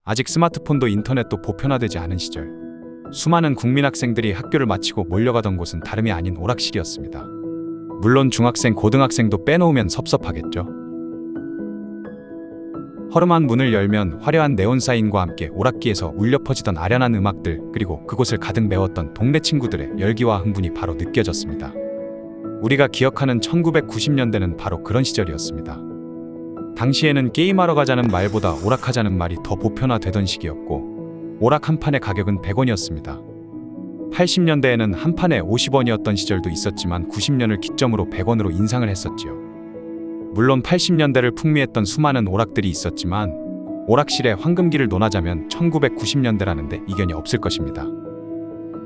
아직 스마트폰도 인터넷도 보편화되지 않은 시절, 수많은 국민 학생들이 학교를 마치고 몰려가던 곳은 다름이 아닌 오락실이었습니다. 물론 중학생, 고등학생도 빼놓으면 섭섭하겠죠. 허름한 문을 열면 화려한 네온 사인과 함께 오락기에서 울려 퍼지던 아련한 음악들, 그리고 그곳을 가득 메웠던 동네 친구들의 열기와 흥분이 바로 느껴졌습니다. 우리가 기억하는 1990년대는 바로 그런 시절이었습니다. 당시에는 게임하러 가자는 말보다 오락하자는 말이 더 보편화되던 시기였고, 오락 한 판의 가격은 100원이었습니다. 80년대에는 한 판에 50원이었던 시절도 있었지만 90년을 기점으로 100원으로 인상을 했었지요. 물론 80년대를 풍미했던 수많은 오락들이 있었지만 오락실의 황금기를 논하자면 1990년대라는데 이견이 없을 것입니다.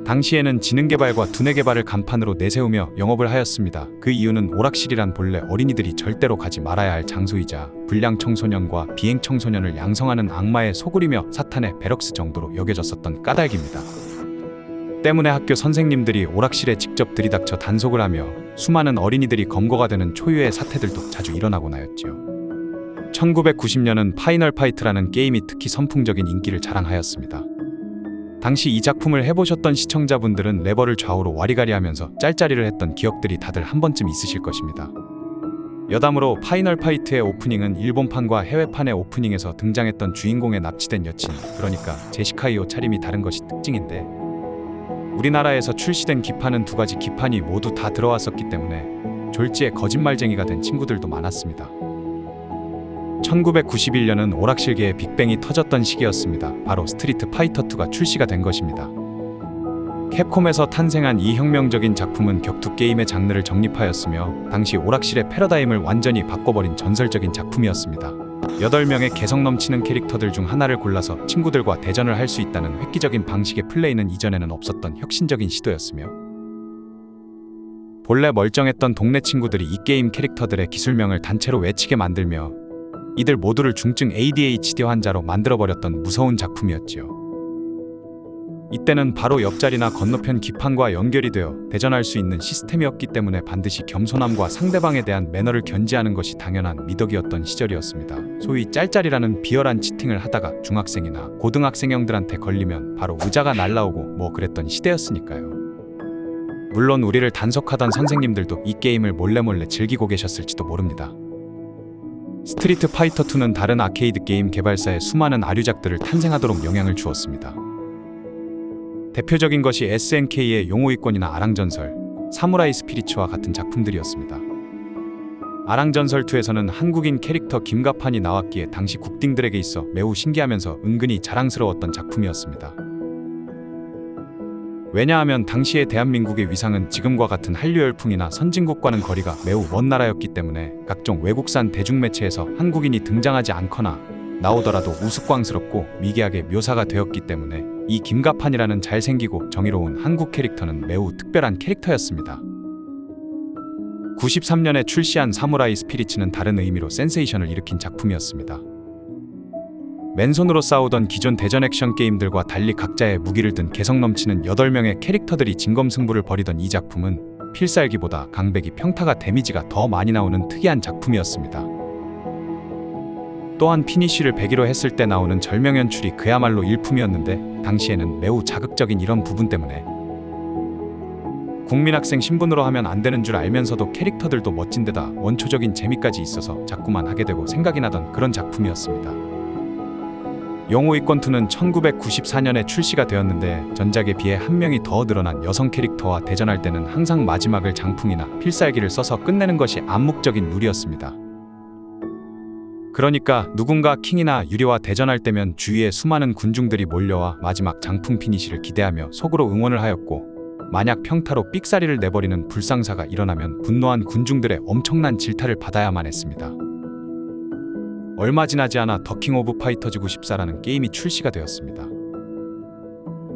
당시에는 지능개발과 두뇌개발을 간판으로 내세우며 영업을 하였습니다. 그 이유는 오락실이란 본래 어린이들이 절대로 가지 말아야 할 장소이자 불량 청소년과 비행 청소년을 양성하는 악마의 소굴이며 사탄의 베럭스 정도로 여겨졌었던 까닭입니다. 때문에 학교 선생님들이 오락실에 직접 들이닥쳐 단속을 하며 수많은 어린이들이 검거가 되는 초유의 사태들도 자주 일어나곤 하였지요. 1990년은 파이널 파이트라는 게임이 특히 선풍적인 인기를 자랑하였습니다. 당시 이 작품을 해보셨던 시청자분들은 레버를 좌우로 와리가리하면서 짤짤이를 했던 기억들이 다들 한 번쯤 있으실 것입니다. 여담으로 파이널 파이트의 오프닝은 일본판과 해외판의 오프닝에서 등장했던 주인공의 납치된 여친, 그러니까 제시카이오 차림이 다른 것이 특징인데, 우리나라에서 출시된 기판은 두 가지 기판이 모두 다 들어왔었기 때문에 졸지에 거짓말쟁이가 된 친구들도 많았습니다. 1991년은 오락실계의 빅뱅이 터졌던 시기였습니다. 바로 스트리트 파이터 2가 출시가 된 것입니다. 캡콤에서 탄생한 이 혁명적인 작품은 격투 게임의 장르를 정립하였으며 당시 오락실의 패러다임을 완전히 바꿔버린 전설적인 작품이었습니다. 8명의 개성 넘치는 캐릭터들 중 하나를 골라서 친구들과 대전을 할 수 있다는 획기적인 방식의 플레이는 이전에는 없었던 혁신적인 시도였으며, 본래 멀쩡했던 동네 친구들이 이 게임 캐릭터들의 기술명을 단체로 외치게 만들며 이들 모두를 중증 ADHD 환자로 만들어버렸던 무서운 작품이었지요. 이때는 바로 옆자리나 건너편 기판과 연결이 되어 대전할 수 있는 시스템이었기 때문에 반드시 겸손함과 상대방에 대한 매너를 견지하는 것이 당연한 미덕이었던 시절이었습니다. 소위 짤짤이라는 비열한 치팅을 하다가 중학생이나 고등학생형들한테 걸리면 바로 의자가 날라오고 뭐 그랬던 시대였으니까요. 물론 우리를 단속하던 선생님들도 이 게임을 몰래 즐기고 계셨을지도 모릅니다. 스트리트 파이터 2는 다른 아케이드 게임 개발사의 수많은 아류작들을 탄생하도록 영향을 주었습니다. 대표적인 것이 SNK의 용호이권이나 아랑전설, 사무라이 스피리츠와 같은 작품들이었습니다. 아랑전설 2에서는 한국인 캐릭터 김가판이 나왔기에 당시 국딩들에게 있어 매우 신기하면서 은근히 자랑스러웠던 작품이었습니다. 왜냐하면 당시의 대한민국의 위상은 지금과 같은 한류 열풍이나 선진국과는 거리가 매우 먼 나라였기 때문에 각종 외국산 대중매체에서 한국인이 등장하지 않거나 나오더라도 우스꽝스럽고 미개하게 묘사가 되었기 때문에 이 김가판이라는 잘생기고 정의로운 한국 캐릭터는 매우 특별한 캐릭터였습니다. 93년에 출시한 사무라이 스피리츠는 다른 의미로 센세이션을 일으킨 작품이었습니다. 맨손으로 싸우던 기존 대전 액션 게임들과 달리 각자의 무기를 든 개성 넘치는 8명의 캐릭터들이 진검승부를 벌이던 이 작품은 필살기보다 강배기 평타가 데미지가 더 많이 나오는 특이한 작품이었습니다. 또한 피니쉬를 100으로 했을 때 나오는 절명 연출이 그야말로 일품이었는데 당시에는 매우 자극적인 이런 부분 때문에 국민학생 신분으로 하면 안 되는 줄 알면서도 캐릭터들도 멋진데다 원초적인 재미까지 있어서 자꾸만 하게 되고 생각이 나던 그런 작품이었습니다. 용호이권2는 1994년에 출시가 되었는데 전작에 비해 한 명이 더 늘어난 여성 캐릭터와 대전할 때는 항상 마지막을 장풍이나 필살기를 써서 끝내는 것이 암묵적인 룰이었습니다. 그러니까 누군가 킹이나 유리와 대전할 때면 주위에 수많은 군중들이 몰려와 마지막 장풍 피니시를 기대하며 속으로 응원을 하였고, 만약 평타로 삑사리를 내버리는 불상사가 일어나면 분노한 군중들의 엄청난 질타를 받아야만 했습니다. 얼마 지나지 않아 더 킹 오브 파이터즈 94라는 게임이 출시가 되었습니다.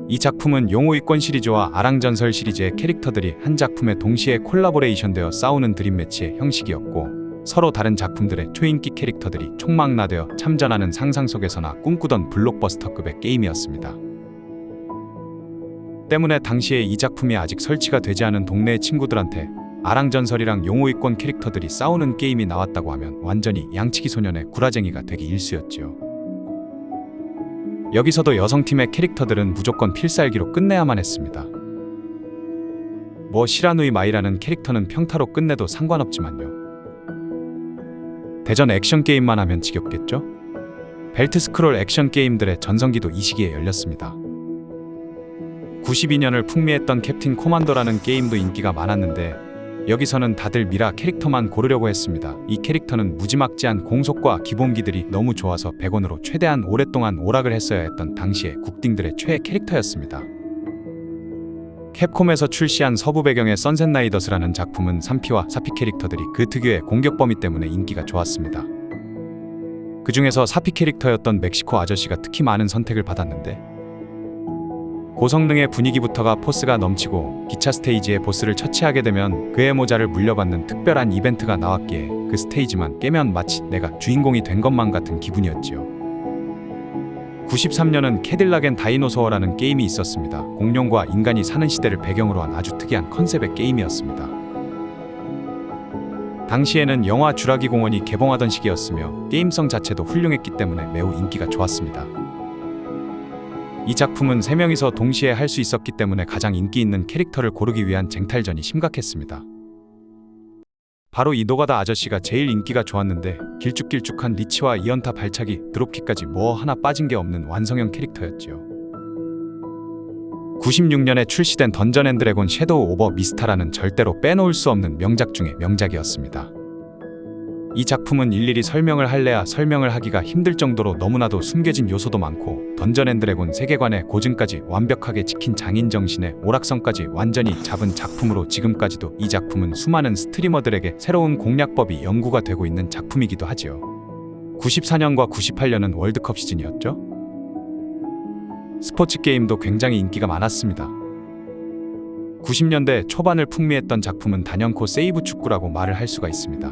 이 작품은 용호이권 시리즈와 아랑전설 시리즈의 캐릭터들이 한 작품에 동시에 콜라보레이션되어 싸우는 드림매치의 형식이었고, 서로 다른 작품들의 초인기 캐릭터들이 총망라되어 참전하는 상상 속에서나 꿈꾸던 블록버스터급의 게임이었습니다. 때문에 당시에 이 작품이 아직 설치가 되지 않은 동네의 친구들한테 아랑전설이랑 용호이권 캐릭터들이 싸우는 게임이 나왔다고 하면 완전히 양치기 소년의 구라쟁이가 되기 일쑤였지요. 여기서도 여성팀의 캐릭터들은 무조건 필살기로 끝내야만 했습니다. 뭐 시라누이 마이라는 캐릭터는 평타로 끝내도 상관없지만요. 대전 액션 게임만 하면 지겹겠죠? 벨트 스크롤 액션 게임들의 전성기도 이 시기에 열렸습니다. 92년을 풍미했던 캡틴 코만도라는 게임도 인기가 많았는데 여기서는 다들 미라 캐릭터만 고르려고 했습니다. 이 캐릭터는 무지막지한 공속과 기본기들이 너무 좋아서 100원으로 최대한 오랫동안 오락을 했어야 했던 당시의 국딩들의 최애 캐릭터였습니다. 캡콤에서 출시한 서부 배경의 선셋 라이더스라는 작품은 3P와 4P 캐릭터들이 그 특유의 공격 범위 때문에 인기가 좋았습니다. 그 중에서 4P 캐릭터였던 멕시코 아저씨가 특히 많은 선택을 받았는데 고성능의 분위기부터가 포스가 넘치고 기차 스테이지의 보스를 처치하게 되면 그의 모자를 물려받는 특별한 이벤트가 나왔기에 그 스테이지만 깨면 마치 내가 주인공이 된 것만 같은 기분이었지요. 93년은 캐딜락 앤 다이노소어라는 게임이 있었습니다. 공룡과 인간이 사는 시대를 배경으로 한 아주 특이한 컨셉의 게임이었습니다. 당시에는 영화 쥬라기 공원이 개봉하던 시기였으며 게임성 자체도 훌륭했기 때문에 매우 인기가 좋았습니다. 이 작품은 3명이서 동시에 할 수 있었기 때문에 가장 인기 있는 캐릭터를 고르기 위한 쟁탈전이 심각했습니다. 바로 이 노가다 아저씨가 제일 인기가 좋았는데 길쭉길쭉한 리치와 2연타 발차기, 드롭킥까지 뭐 하나 빠진 게 없는 완성형 캐릭터였지요. 96년에 출시된 던전 앤 드래곤 섀도우 오버 미스타라는 절대로 빼놓을 수 없는 명작 중의 명작이었습니다. 이 작품은 일일이 설명을 할래야 설명을 하기가 힘들 정도로 너무나도 숨겨진 요소도 많고 던전 앤 드래곤 세계관의 고증까지 완벽하게 지킨 장인 정신의 오락성까지 완전히 잡은 작품으로 지금까지도 이 작품은 수많은 스트리머들에게 새로운 공략법이 연구가 되고 있는 작품이기도 하지요. 94년과 98년은 월드컵 시즌이었죠. 스포츠 게임도 굉장히 인기가 많았습니다. 90년대 초반을 풍미했던 작품은 단연코 세이브 축구라고 말을 할 수가 있습니다.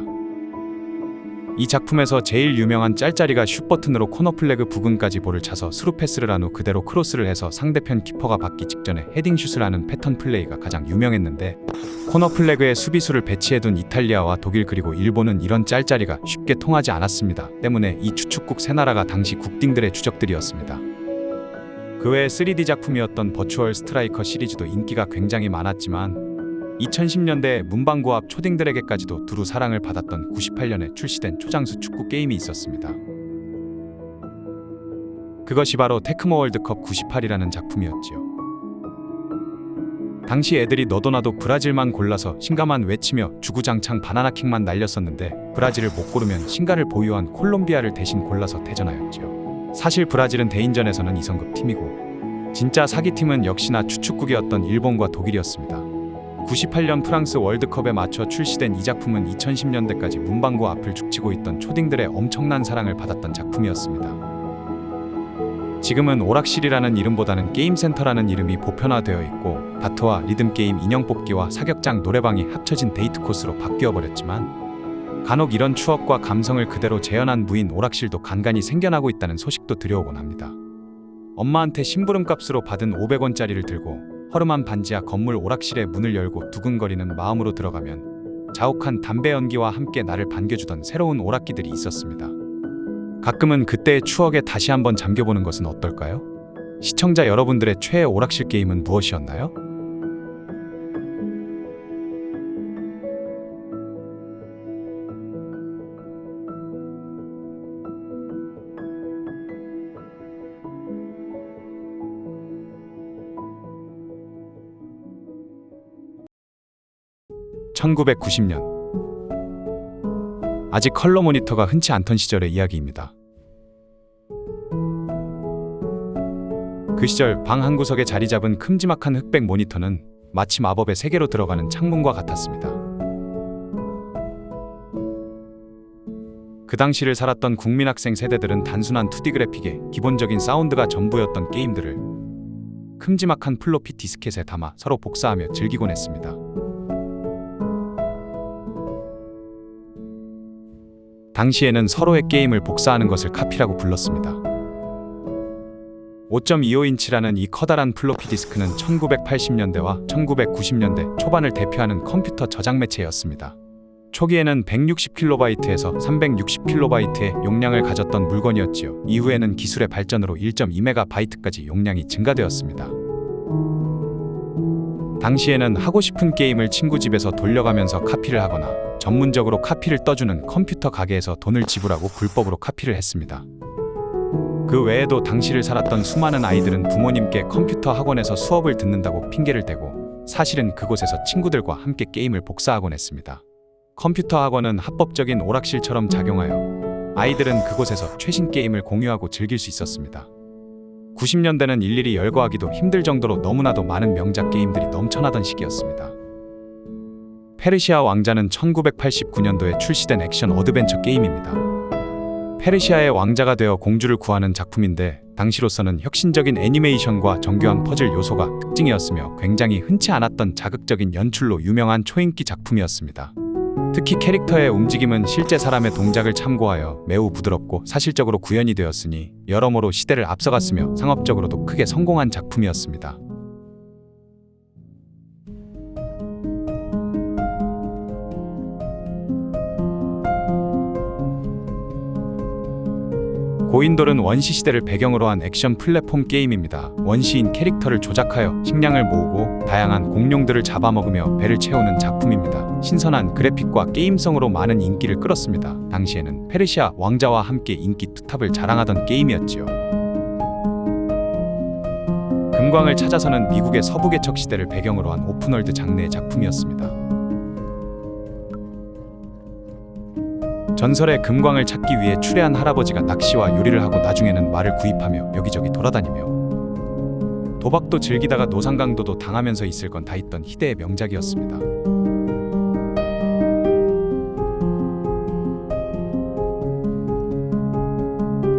이 작품에서 제일 유명한 짤짤이가 슛버튼으로 코너 플래그 부근까지 볼을 차서 스루 패스를 한 후 그대로 크로스를 해서 상대편 키퍼가 받기 직전에 헤딩슛을 하는 패턴 플레이가 가장 유명했는데 코너 플래그에 수비수를 배치해둔 이탈리아와 독일 그리고 일본은 이런 짤짤이가 쉽게 통하지 않았습니다. 때문에 이 추축국 세 나라가 당시 국딩들의 주적들이었습니다. 그 외에 3D 작품이었던 버추얼 스트라이커 시리즈도 인기가 굉장히 많았지만 2010년대 문방구 앞 초딩들에게까지도 두루 사랑을 받았던 98년에 출시된 초장수 축구 게임이 있었습니다. 그것이 바로 테크모 월드컵 98이라는 작품이었지요. 당시 애들이 너도나도 브라질만 골라서 신가만 외치며 주구장창 바나나킥만 날렸었는데 브라질을 못 고르면 신가를 보유한 콜롬비아를 대신 골라서 대전하였지요. 사실 브라질은 대인전에서는 2성급 팀이고 진짜 사기팀은 역시나 추축국이었던 일본과 독일이었습니다. 98년 프랑스 월드컵에 맞춰 출시된 이 작품은 2010년대까지 문방구 앞을 죽치고 있던 초딩들의 엄청난 사랑을 받았던 작품이었습니다. 지금은 오락실이라는 이름보다는 게임센터라는 이름이 보편화되어 있고 다트와 리듬게임 인형 뽑기와 사격장 노래방이 합쳐진 데이트 코스로 바뀌어버렸지만 간혹 이런 추억과 감성을 그대로 재현한 무인 오락실도 간간히 생겨나고 있다는 소식도 들려오곤 합니다. 엄마한테 심부름값으로 받은 500원짜리를 들고 허름한 반지하 건물 오락실의 문을 열고 두근거리는 마음으로 들어가면 자욱한 담배 연기와 함께 나를 반겨주던 새로운 오락기들이 있었습니다. 가끔은 그때의 추억에 다시 한번 잠겨보는 것은 어떨까요? 시청자 여러분들의 최애 오락실 게임은 무엇이었나요? (1990년) 아직 컬러 모니터가 흔치 않던 시절의 이야기입니다. 그 시절 방 한 구석에 자리 잡은 큼지막한 흑백 모니터는 마치 마법의 세계로 들어가는 창문과 같았습니다. 그 당시를 살았던 국민학생 세대들은 단순한 2D 그래픽에 기본적인 사운드가 전부였던 게임들을 큼지막한 플로피 디스켓에 담아 서로 복사하며 즐기곤 했습니다. 당시에는 서로의 게임을 복사하는 것을 카피라고 불렀습니다. 5.25인치라는 이 커다란 플로피 디스크는 1980년대와 1990년대 초반을 대표하는 컴퓨터 저장 매체였습니다. 초기에는 160kB에서 360kB의 용량을 가졌던 물건이었지요. 이후에는 기술의 발전으로 1.2MB까지 용량이 증가되었습니다. 당시에는 하고 싶은 게임을 친구 집에서 돌려가면서 카피를 하거나 전문적으로 카피를 떠주는 컴퓨터 가게에서 돈을 지불하고 불법으로 카피를 했습니다. 그 외에도 당시를 살았던 수많은 아이들은 부모님께 컴퓨터 학원에서 수업을 듣는다고 핑계를 대고 사실은 그곳에서 친구들과 함께 게임을 복사하곤 했습니다. 컴퓨터 학원은 합법적인 오락실처럼 작용하여 아이들은 그곳에서 최신 게임을 공유하고 즐길 수 있었습니다. 90년대는 일일이 열거하기도 힘들 정도로 너무나도 많은 명작 게임들이 넘쳐나던 시기였습니다. 페르시아 왕자는 1989년도에 출시된 액션 어드벤처 게임입니다. 페르시아의 왕자가 되어 공주를 구하는 작품인데 당시로서는 혁신적인 애니메이션과 정교한 퍼즐 요소가 특징이었으며 굉장히 흔치 않았던 자극적인 연출로 유명한 초인기 작품이었습니다. 특히 캐릭터의 움직임은 실제 사람의 동작을 참고하여 매우 부드럽고 사실적으로 구현이 되었으니 여러모로 시대를 앞서갔으며 상업적으로도 크게 성공한 작품이었습니다. 고인돌은 원시 시대를 배경으로 한 액션 플랫폼 게임입니다. 원시인 캐릭터를 조작하여 식량을 모으고 다양한 공룡들을 잡아먹으며 배를 채우는 작품입니다. 신선한 그래픽과 게임성으로 많은 인기를 끌었습니다. 당시에는 페르시아 왕자와 함께 인기 투탑을 자랑하던 게임이었지요. 금광을 찾아서는 미국의 서부 개척 시대를 배경으로 한 오픈월드 장르의 작품이었습니다. 전설의 금광을 찾기 위해 추레한 할아버지가 낚시와 요리를 하고 나중에는 말을 구입하며 여기저기 돌아다니며 도박도 즐기다가 노상강도도 당하면서 있을 건 다 있던 희대의 명작이었습니다.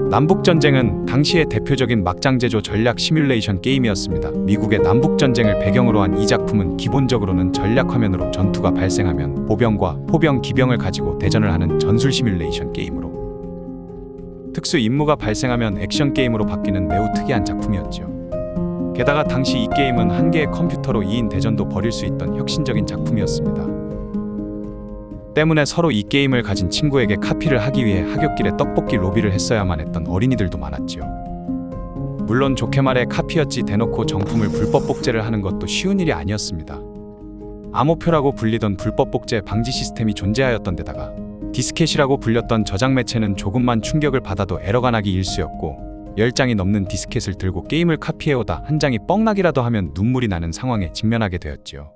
남북전쟁은 당시의 대표적인 막장제조 전략 시뮬레이션 게임이었습니다. 미국의 남북전쟁을 배경으로 한 이 작품은 기본적으로는 전략 화면으로 전투가 발생하면 보병과 포병, 기병을 가지고 대전을 하는 전술 시뮬레이션 게임으로 특수 임무가 발생하면 액션 게임으로 바뀌는 매우 특이한 작품이었죠. 게다가 당시 이 게임은 한 개의 컴퓨터로 2인 대전도 벌일 수 있던 혁신적인 작품이었습니다. 때문에 서로 이 게임을 가진 친구에게 카피를 하기 위해 하굣길에 떡볶이 로비를 했어야만 했던 어린이들도 많았지요. 물론 좋게 말해 카피였지 대놓고 정품을 불법 복제를 하는 것도 쉬운 일이 아니었습니다. 암호표라고 불리던 불법 복제 방지 시스템이 존재하였던 데다가 디스켓이라고 불렸던 저장 매체는 조금만 충격을 받아도 에러가 나기 일쑤였고 10장이 넘는 디스켓을 들고 게임을 카피해오다 한 장이 뻥나기라도 하면 눈물이 나는 상황에 직면하게 되었지요.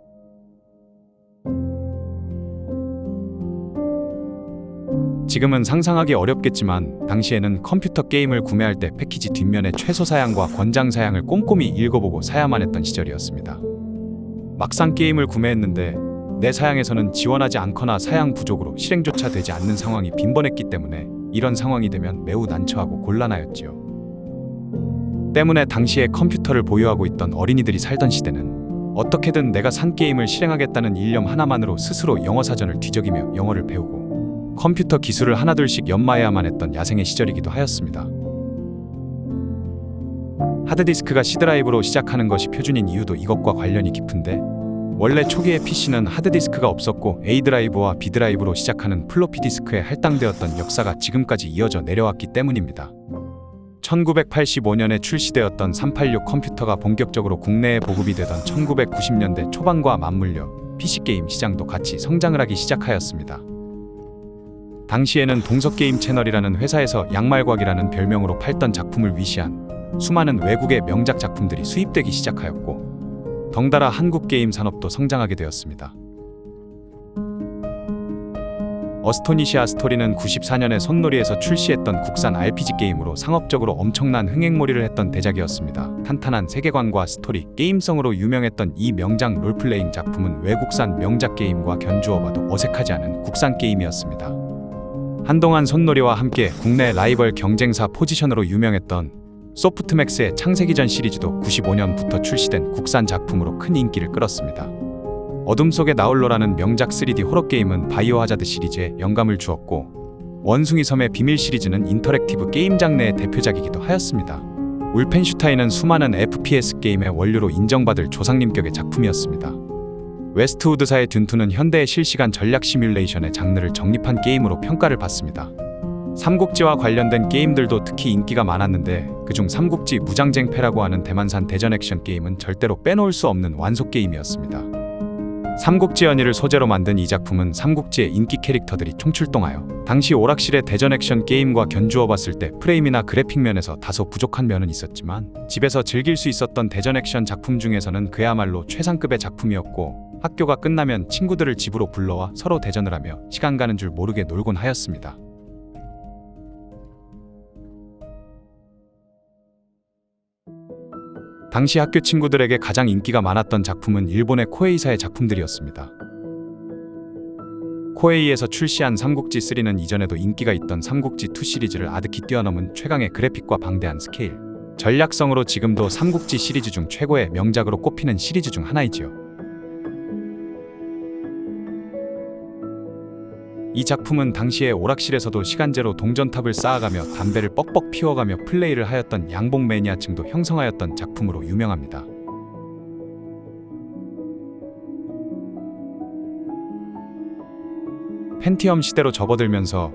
지금은 상상하기 어렵겠지만 당시에는 컴퓨터 게임을 구매할 때 패키지 뒷면에 최소 사양과 권장 사양을 꼼꼼히 읽어보고 사야만 했던 시절이었습니다. 막상 게임을 구매했는데 내 사양에서는 지원하지 않거나 사양 부족으로 실행조차 되지 않는 상황이 빈번했기 때문에 이런 상황이 되면 매우 난처하고 곤란하였지요. 때문에 당시에 컴퓨터를 보유하고 있던 어린이들이 살던 시대는 어떻게든 내가 산 게임을 실행하겠다는 일념 하나만으로 스스로 영어 사전을 뒤적이며 영어를 배우고 컴퓨터 기술을 하나둘씩 연마해야만 했던 야생의 시절이기도 하였습니다. 하드디스크가 C드라이브로 시작하는 것이 표준인 이유도 이것과 관련이 깊은데 원래 초기의 PC는 하드디스크가 없었고 A드라이브와 B드라이브로 시작하는 플로피 디스크에 할당되었던 역사가 지금까지 이어져 내려왔기 때문입니다. 1985년에 출시되었던 386 컴퓨터가 본격적으로 국내에 보급이 되던 1990년대 초반과 맞물려 PC게임 시장도 같이 성장을 하기 시작하였습니다. 당시에는 동서게임 채널이라는 회사에서 양말곽이라는 별명으로 팔던 작품을 위시한 수많은 외국의 명작 작품들이 수입되기 시작하였고 덩달아 한국 게임 산업도 성장하게 되었습니다. 어스토니시아 스토리는 94년에 손놀이에서 출시했던 국산 RPG 게임으로 상업적으로 엄청난 흥행몰이를 했던 대작이었습니다. 탄탄한 세계관과 스토리, 게임성으로 유명했던 이 명작 롤플레잉 작품은 외국산 명작 게임과 견주어봐도 어색하지 않은 국산 게임이었습니다. 한동안 손놀이와 함께 국내 라이벌 경쟁사 포지션으로 유명했던 소프트맥스의 창세기 전 시리즈도 95년부터 출시된 국산 작품으로 큰 인기를 끌었습니다. 어둠 속의 나홀로라는 명작 3D 호러 게임은 바이오하자드 시리즈에 영감을 주었고 원숭이 섬의 비밀 시리즈는 인터랙티브 게임 장르의 대표작이기도 하였습니다. 울펜슈타인은 수많은 FPS 게임의 원류로 인정받을 조상님격의 작품이었습니다. 웨스트우드사의 듄2는 현대의 실시간 전략 시뮬레이션의 장르를 정립한 게임으로 평가를 받습니다. 삼국지와 관련된 게임들도 특히 인기가 많았는데 그중 삼국지 무장쟁패라고 하는 대만산 대전 액션 게임은 절대로 빼놓을 수 없는 완속 게임이었습니다. 삼국지 연의를 소재로 만든 이 작품은 삼국지의 인기 캐릭터들이 총출동하여 당시 오락실의 대전 액션 게임과 견주어 봤을 때 프레임이나 그래픽 면에서 다소 부족한 면은 있었지만 집에서 즐길 수 있었던 대전 액션 작품 중에서는 그야말로 최상급의 작품이었고 학교가 끝나면 친구들을 집으로 불러와 서로 대전을 하며 시간 가는 줄 모르게 놀곤 하였습니다. 당시 학교 친구들에게 가장 인기가 많았던 작품은 일본의 코에이사의 작품들이었습니다. 코에이에서 출시한 삼국지3는 이전에도 인기가 있던 삼국지2 시리즈를 아득히 뛰어넘은 최강의 그래픽과 방대한 스케일, 전략성으로 지금도 삼국지 시리즈 중 최고의 명작으로 꼽히는 시리즈 중 하나이지요. 이 작품은 당시에 오락실에서도 시간제로 동전탑을 쌓아가며 담배를 뻑뻑 피워가며 플레이를 하였던 양복 매니아층도 형성하였던 작품으로 유명합니다. 펜티엄 시대로 접어들면서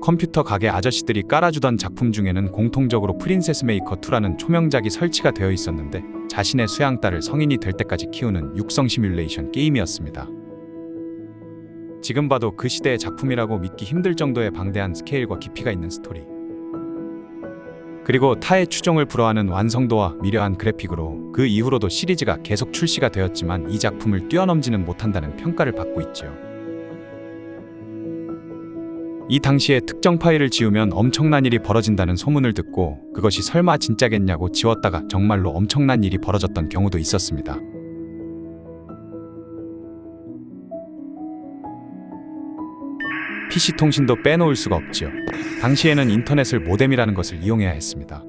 컴퓨터 가게 아저씨들이 깔아주던 작품 중에는 공통적으로 프린세스 메이커 2라는 초명작이 설치가 되어 있었는데 자신의 수양딸을 성인이 될 때까지 키우는 육성 시뮬레이션 게임이었습니다. 지금 봐도 그 시대의 작품이라고 믿기 힘들 정도의 방대한 스케일과 깊이가 있는 스토리, 그리고 타의 추종을 불허하는 완성도와 미려한 그래픽으로 그 이후로도 시리즈가 계속 출시가 되었지만 이 작품을 뛰어넘지는 못한다는 평가를 받고 있지요. 이 당시에 특정 파일을 지우면 엄청난 일이 벌어진다는 소문을 듣고 그것이 설마 진짜겠냐고 지웠다가 정말로 엄청난 일이 벌어졌던 경우도 있었습니다. PC 통신도 빼놓을 수가 없지요. 당시에는 인터넷을 모뎀이라는 것을 이용해야 했습니다.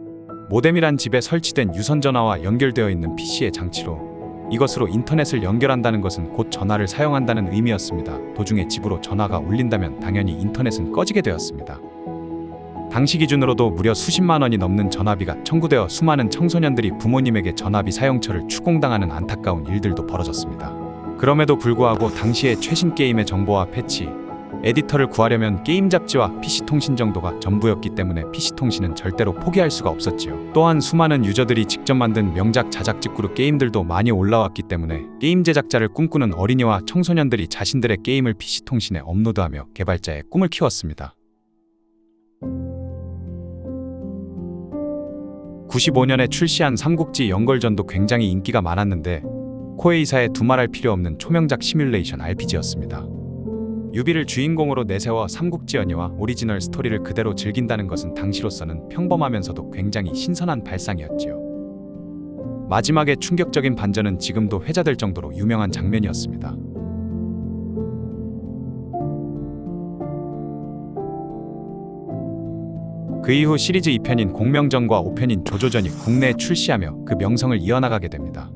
모뎀이란 집에 설치된 유선전화와 연결되어 있는 PC의 장치로 이것으로 인터넷을 연결한다는 것은 곧 전화를 사용한다는 의미였습니다. 도중에 집으로 전화가 울린다면 당연히 인터넷은 꺼지게 되었습니다. 당시 기준으로도 무려 수십만 원이 넘는 전화비가 청구되어 수많은 청소년들이 부모님에게 전화비 사용처를 추공당하는 안타까운 일들도 벌어졌습니다. 그럼에도 불구하고 당시의 최신 게임의 정보와 패치, 에디터를 구하려면 게임 잡지와 PC통신 정도가 전부였기 때문에 PC통신은 절대로 포기할 수가 없었지요. 또한 수많은 유저들이 직접 만든 명작 자작직구로 게임들도 많이 올라왔기 때문에 게임 제작자를 꿈꾸는 어린이와 청소년들이 자신들의 게임을 PC통신에 업로드하며 개발자의 꿈을 키웠습니다. 95년에 출시한 삼국지 연걸전도 굉장히 인기가 많았는데 코에이사의 두말할 필요 없는 초명작 시뮬레이션 RPG였습니다. 유비를 주인공으로 내세워 삼국지 연의와 오리지널 스토리를 그대로 즐긴다는 것은 당시로서는 평범하면서도 굉장히 신선한 발상이었지요. 마지막에 충격적인 반전은 지금도 회자될 정도로 유명한 장면이었습니다. 그 이후 시리즈 2편인 공명전과 5편인 조조전이 국내에 출시하며 그 명성을 이어나가게 됩니다.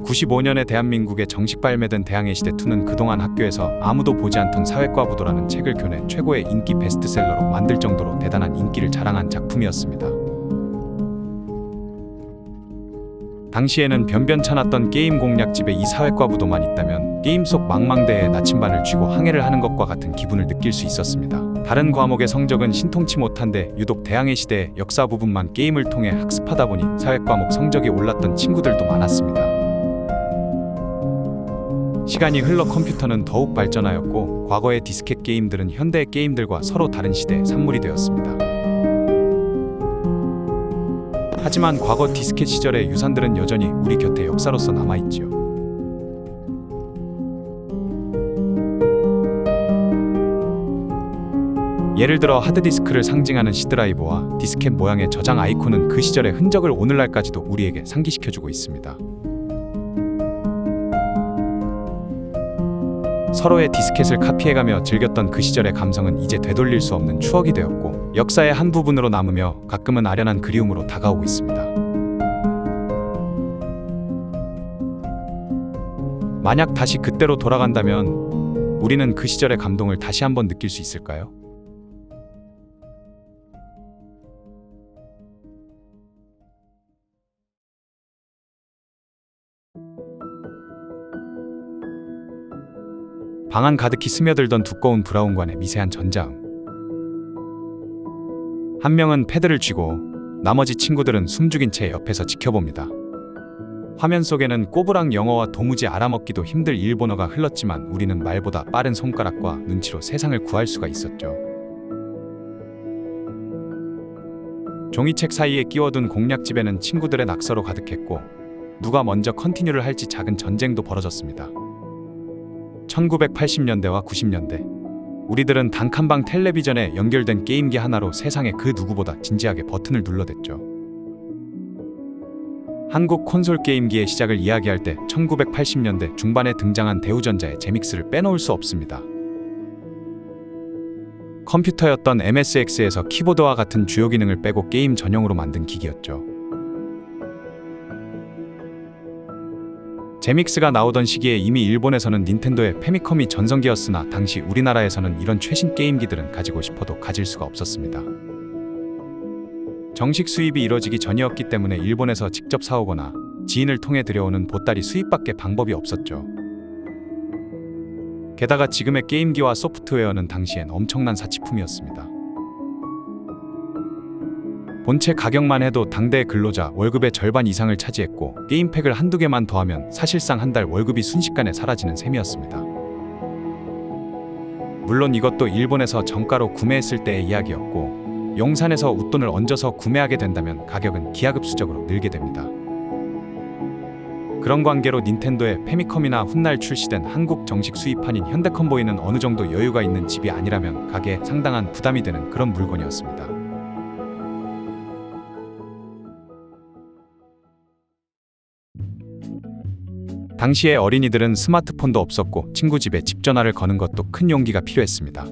95년에 대한민국에 정식 발매된 대항해 시대2는 그동안 학교에서 아무도 보지 않던 사회과부도라는 책을 교내 최고의 인기 베스트셀러로 만들 정도로 대단한 인기를 자랑한 작품이었습니다. 당시에는 변변찮았던 게임 공략집에 이 사회과부도만 있다면 게임 속 망망대해에 나침반을 쥐고 항해를 하는 것과 같은 기분을 느낄 수 있었습니다. 다른 과목의 성적은 신통치 못한데 유독 대항해 시대의 역사 부분만 게임을 통해 학습하다 보니 사회과목 성적이 올랐던 친구들도 많았습니다. 시간이 흘러 컴퓨터는 더욱 발전하였고 과거의 디스켓 게임들은 현대의 게임들과 서로 다른 시대의 산물이 되었습니다. 하지만 과거 디스켓 시절의 유산들은 여전히 우리 곁에 역사로서 남아있지요. 예를 들어 하드디스크를 상징하는 C드라이브와 디스켓 모양의 저장 아이콘은 그 시절의 흔적을 오늘날까지도 우리에게 상기시켜주고 있습니다. 서로의 디스켓을 카피해가며 즐겼던 그 시절의 감성은 이제 되돌릴 수 없는 추억이 되었고 역사의 한 부분으로 남으며 가끔은 아련한 그리움으로 다가오고 있습니다. 만약 다시 그때로 돌아간다면 우리는 그 시절의 감동을 다시 한번 느낄 수 있을까요? 방 안 가득히 스며들던 두꺼운 브라운관의 미세한 전자음. 한 명은 패드를 쥐고 나머지 친구들은 숨죽인 채 옆에서 지켜봅니다. 화면 속에는 꼬부랑 영어와 도무지 알아먹기도 힘들 일본어가 흘렀지만 우리는 말보다 빠른 손가락과 눈치로 세상을 구할 수가 있었죠. 종이책 사이에 끼워둔 공략집에는 친구들의 낙서로 가득했고 누가 먼저 컨티뉴를 할지 작은 전쟁도 벌어졌습니다. 1980년대와 90년대 우리들은 단칸방 텔레비전에 연결된 게임기 하나로 세상의 그 누구보다 진지하게 버튼을 눌러댔죠. 한국 콘솔 게임기의 시작을 이야기할 때 1980년대 중반에 등장한 대우전자의 제믹스를 빼놓을 수 없습니다. 컴퓨터였던 MSX에서 키보드와 같은 주요 기능을 빼고 게임 전용으로 만든 기기였죠. 제믹스가 나오던 시기에 이미 일본에서는 닌텐도의 패미컴이 전성기였으나 당시 우리나라에서는 이런 최신 게임기들은 가지고 싶어도 가질 수가 없었습니다. 정식 수입이 이뤄지기 전이었기 때문에 일본에서 직접 사오거나 지인을 통해 들여오는 보따리 수입밖에 방법이 없었죠. 게다가 지금의 게임기와 소프트웨어는 당시엔 엄청난 사치품이었습니다. 본체 가격만 해도 당대의 근로자 월급의 절반 이상을 차지했고 게임팩을 한두 개만 더하면 사실상 한 달 월급이 순식간에 사라지는 셈이었습니다. 물론 이것도 일본에서 정가로 구매했을 때의 이야기였고 용산에서 웃돈을 얹어서 구매하게 된다면 가격은 기하급수적으로 늘게 됩니다. 그런 관계로 닌텐도의 패미컴이나 훗날 출시된 한국 정식 수입판인 현대컴보이는 어느 정도 여유가 있는 집이 아니라면 가게에 상당한 부담이 되는 그런 물건이었습니다. 당시의 어린이들은 스마트폰도 없었고 친구 집에 집 전화를 거는 것도 큰 용기가 필요했습니다.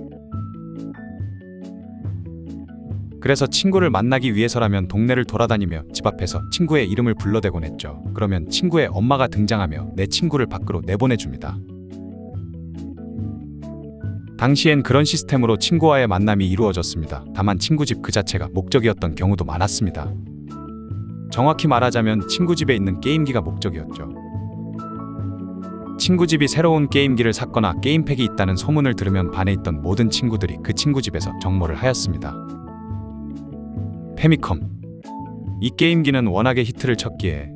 그래서 친구를 만나기 위해서라면 동네를 돌아다니며 집 앞에서 친구의 이름을 불러대곤 했죠. 그러면 친구의 엄마가 등장하며 내 친구를 밖으로 내보내줍니다. 당시엔 그런 시스템으로 친구와의 만남이 이루어졌습니다. 다만 친구 집 그 자체가 목적이었던 경우도 많았습니다. 정확히 말하자면 친구 집에 있는 게임기가 목적이었죠. 친구 집이 새로운 게임기를 샀거나 게임팩이 있다는 소문을 들으면 반에 있던 모든 친구들이 그 친구 집에서 정모를 하였습니다. 패미컴. 이 게임기는 워낙에 히트를 쳤기에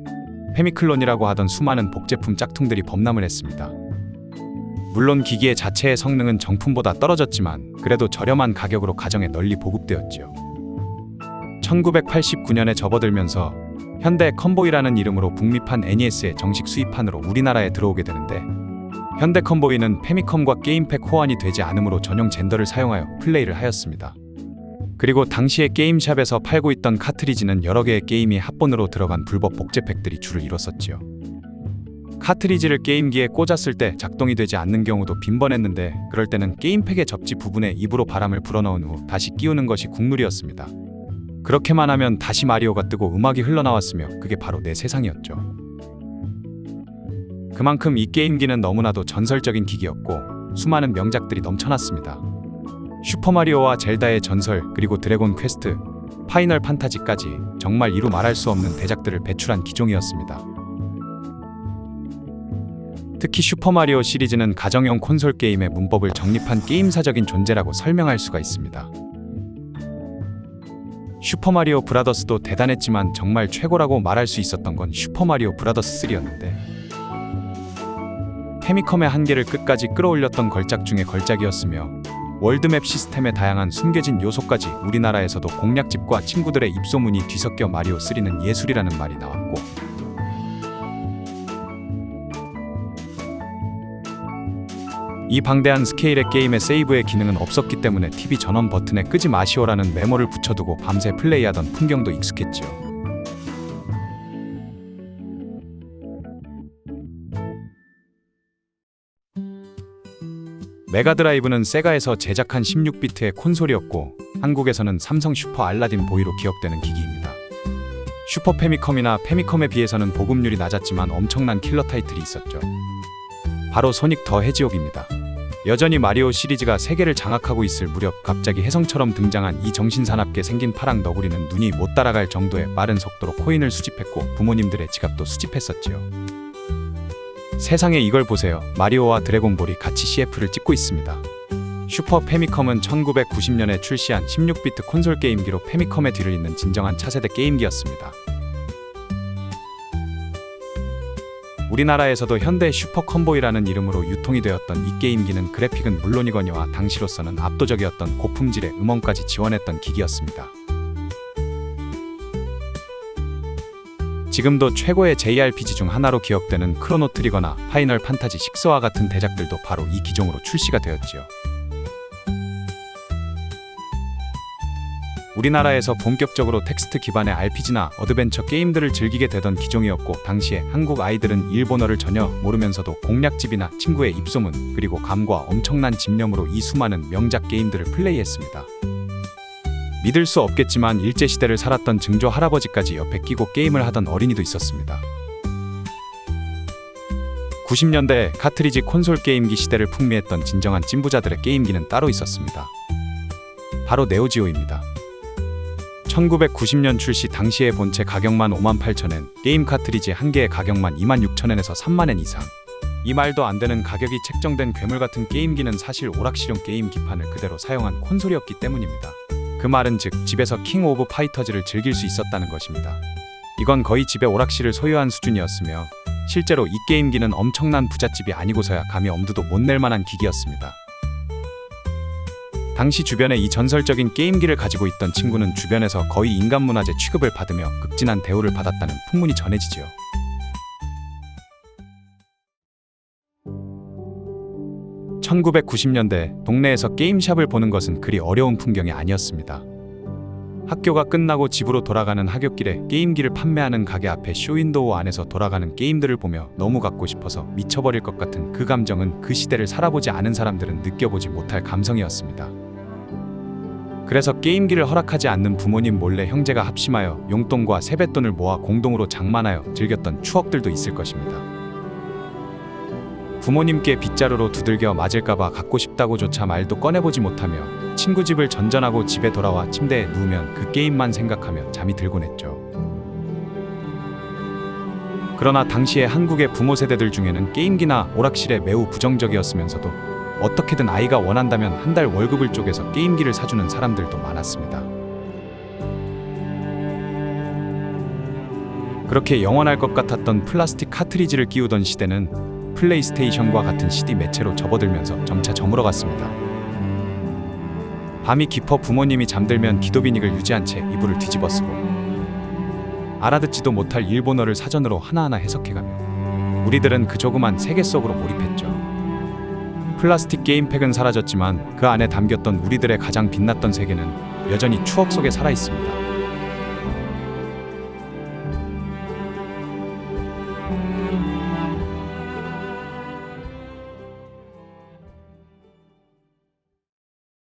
패미클론이라고 하던 수많은 복제품 짝퉁들이 범람을 했습니다. 물론 기기의 자체의 성능은 정품보다 떨어졌지만 그래도 저렴한 가격으로 가정에 널리 보급되었지요. 1989년에 접어들면서 현대 컴보이라는 이름으로 북미판 NES의 정식 수입판으로 우리나라에 들어오게 되는데 현대 컴보이는 패미컴과 게임팩 호환이 되지 않으므로 전용 젠더를 사용하여 플레이를 하였습니다. 그리고 당시에 게임샵에서 팔고 있던 카트리지는 여러 개의 게임이 합본으로 들어간 불법 복제팩들이 주를 이뤘었지요. 카트리지를 게임기에 꽂았을 때 작동이 되지 않는 경우도 빈번했는데 그럴 때는 게임팩의 접지 부분에 입으로 바람을 불어넣은 후 다시 끼우는 것이 국룰이었습니다. 그렇게만 하면 다시 마리오가 뜨고 음악이 흘러나왔으며 그게 바로 내 세상이었죠. 그만큼 이 게임기는 너무나도 전설적인 기기였고 수많은 명작들이 넘쳐났습니다. 슈퍼마리오와 젤다의 전설, 그리고 드래곤 퀘스트, 파이널 판타지까지 정말 이루 말할 수 없는 대작들을 배출한 기종이었습니다. 특히 슈퍼마리오 시리즈는 가정용 콘솔 게임의 문법을 정립한 게임사적인 존재라고 설명할 수가 있습니다. 슈퍼마리오 브라더스도 대단했지만 정말 최고라고 말할 수 있었던 건 슈퍼마리오 브라더스 3였는데 패미컴의 한계를 끝까지 끌어올렸던 걸작 중의 걸작이었으며 월드맵 시스템의 다양한 숨겨진 요소까지 우리나라에서도 공략집과 친구들의 입소문이 뒤섞여 마리오 3는 예술이라는 말이 나왔고 이 방대한 스케일의 게임의 세이브의 기능은 없었기 때문에 TV 전원 버튼에 끄지 마시오라는 메모를 붙여두고 밤새 플레이하던 풍경도 익숙했지요. 메가드라이브는 세가에서 제작한 16비트의 콘솔이었고 한국에서는 삼성 슈퍼 알라딘 보이로 기억되는 기기입니다. 슈퍼 패미컴이나 패미컴에 비해서는 보급률이 낮았지만 엄청난 킬러 타이틀이 있었죠. 바로 소닉 더 해지옥입니다. 여전히 마리오 시리즈가 세계를 장악하고 있을 무렵 갑자기 혜성처럼 등장한 이 정신사납게 생긴 파랑 너구리는 눈이 못 따라갈 정도의 빠른 속도로 코인을 수집했고 부모님들의 지갑도 수집했었지요. 세상에 이걸 보세요. 마리오와 드래곤볼이 같이 CF를 찍고 있습니다. 슈퍼 패미컴은 1990년에 출시한 16비트 콘솔 게임기로 패미컴의 뒤를 잇는 진정한 차세대 게임기였습니다. 우리나라에서도 현대 슈퍼 컴보이라는 이름으로 유통이 되었던 이 게임기는 그래픽은 물론이거니와 당시로서는 압도적이었던 고품질의 음원까지 지원했던 기기였습니다. 지금도 최고의 JRPG 중 하나로 기억되는 크로노 트리거나 파이널 판타지 6와 같은 대작들도 바로 이 기종으로 출시가 되었지요. 우리나라에서 본격적으로 텍스트 기반의 RPG나 어드벤처 게임들을 즐기게 되던 기종이었고, 당시에 한국 아이들은 일본어를 전혀 모르면서도 공략집이나 친구의 입소문 그리고 감과 엄청난 집념으로 이 수많은 명작 게임들을 플레이했습니다. 믿을 수 없겠지만 일제시대를 살았던 증조 할아버지까지 옆에 끼고 게임을 하던 어린이도 있었습니다. 90년대 카트리지 콘솔 게임기 시대를 풍미했던 진정한 찐부자들의 게임기는 따로 있었습니다. 바로 네오지오입니다. 1990년 출시, 당시의 본체 가격만 58,000엔, 게임 카트리지 한 개의 가격만 26,000엔에서 30,000엔 이상. 이 말도 안 되는 가격이 책정된 괴물같은 게임기는 사실 오락실용 게임 기판을 그대로 사용한 콘솔이었기 때문입니다. 그 말은 즉 집에서 킹 오브 파이터즈를 즐길 수 있었다는 것입니다. 이건 거의 집에 오락실을 소유한 수준이었으며, 실제로 이 게임기는 엄청난 부잣집이 아니고서야 감히 엄두도 못 낼 만한 기기였습니다. 당시 주변에 이 전설적인 게임기를 가지고 있던 친구는 주변에서 거의 인간문화재 취급을 받으며 극진한 대우를 받았다는 풍문이 전해지지요. (1990년대) 동네에서 게임샵을 보는 것은 그리 어려운 풍경이 아니었습니다. 학교가 끝나고 집으로 돌아가는 하굣길에 게임기를 판매하는 가게 앞에 쇼윈도우 안에서 돌아가는 게임들을 보며 너무 갖고 싶어서 미쳐버릴 것 같은 그 감정은 그 시대를 살아보지 않은 사람들은 느껴보지 못할 감성이었습니다. 그래서 게임기를 허락하지 않는 부모님 몰래 형제가 합심하여 용돈과 세뱃돈을 모아 공동으로 장만하여 즐겼던 추억들도 있을 것입니다. 부모님께 빗자루로 두들겨 맞을까봐 갖고 싶다고조차 말도 꺼내보지 못하며 친구 집을 전전하고 집에 돌아와 침대에 누우면 그 게임만 생각하며 잠이 들곤 했죠. 그러나 당시의 한국의 부모 세대들 중에는 게임기나 오락실에 매우 부정적이었으면서도 어떻게든 아이가 원한다면 한 달 월급을 쪼개서 게임기를 사주는 사람들도 많았습니다. 그렇게 영원할 것 같았던 플라스틱 카트리지를 끼우던 시대는 플레이스테이션과 같은 CD 매체로 접어들면서 점차 저물어갔습니다. 밤이 깊어 부모님이 잠들면 기도비닉을 유지한 채 이불을 뒤집어쓰고 알아듣지도 못할 일본어를 사전으로 하나하나 해석해가며 우리들은 그 조그만 세계 속으로 몰입했죠. 플라스틱 게임팩은 사라졌지만 그 안에 담겼던 우리들의 가장 빛났던 세계는 여전히 추억 속에 살아있습니다.